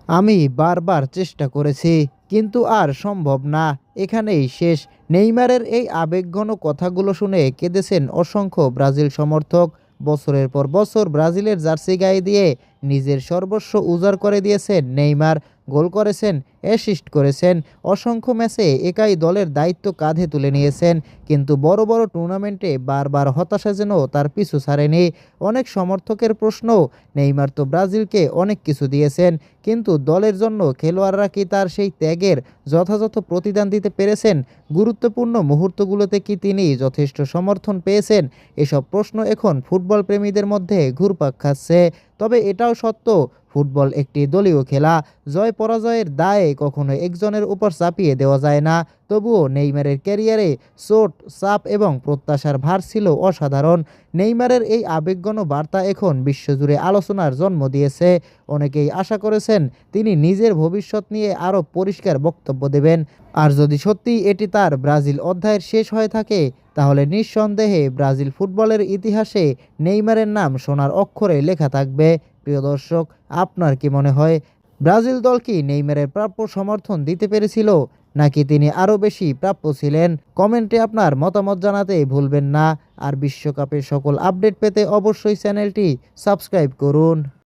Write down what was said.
আমি বারবার চেষ্টা করেছি, কিন্তু আর সম্ভব না। এখানেই শেষ। নেইমারের এই আবেগঘন কথাগুলো শুনে কেঁদেছেন অসংখ্য ব্রাজিল সমর্থক। বছরের পর বছর ব্রাজিলের জার্সি গায়ে দিয়ে নিজের সর্বস্ব উজাড় করে দিয়েছেন নেইমার। গোল করেছেন, অ্যাসিস্ট করেছেন, অসংখ্য ম্যাচে একাই দলের দায়িত্ব কাঁধে তুলে নিয়েছেন। কিন্তু বড় বড় টুর্নামেন্টে বারবার হতাশা যেন তার পিছু ছাড়েনি। অনেক সমর্থকের প্রশ্ন, নেইমার তো ব্রাজিলকে অনেক কিছু দিয়েছেন, কিন্তু দলের জন্য খেলোয়াড়রা কি তার সেই ত্যাগের যথাযথ প্রতিদান দিতে পেরেছেন? গুরুত্বপূর্ণ মুহূর্তগুলোতে কি তিনি যথেষ্ট সমর্থন পেয়েছেন? এসব প্রশ্ন এখন ফুটবল প্রেমীদের মধ্যে ঘুরপাক খাচ্ছে। তবে এটাও সত্য, ফুটবল একটি দলীয় খেলা। জয় পরাজয়ের দায় কখনো একজনের উপর চাপিয়ে দেওয়া যায় না। তবুও নেইমারের ক্যারিয়ারে চোট, চাপ এবং প্রত্যাশার ভার ছিল অসাধারণ। নেইমারের এই আবেগঘন বার্তা এখন বিশ্বজুড়ে আলোচনার জন্ম দিয়েছে। অনেকেই আশা করেছেন তিনি নিজের ভবিষ্যৎ নিয়ে আরও পরিষ্কার বক্তব্য দেবেন। আর যদি সত্যিই এটি তার ব্রাজিল অধ্যায়ের শেষ হয়ে থাকে, তাহলে নিঃসন্দেহে ব্রাজিল ফুটবলের ইতিহাসে নেইমারের নাম সোনার অক্ষরে লেখা থাকবে। প্রিয় দর্শক, আপনার কি মনে হয়, ব্রাজিল দল কি নেইমারের প্রাপ্য সমর্থন দিতে পেরেছিল, নাকি তিনি আরও বেশি প্রাপ্য ছিলেন? কমেন্টে আপনার মতামত জানাতে ভুলবেন না। আর বিশ্বকাপের সকল আপডেট পেতে অবশ্যই চ্যানেলটি সাবস্ক্রাইব করুন।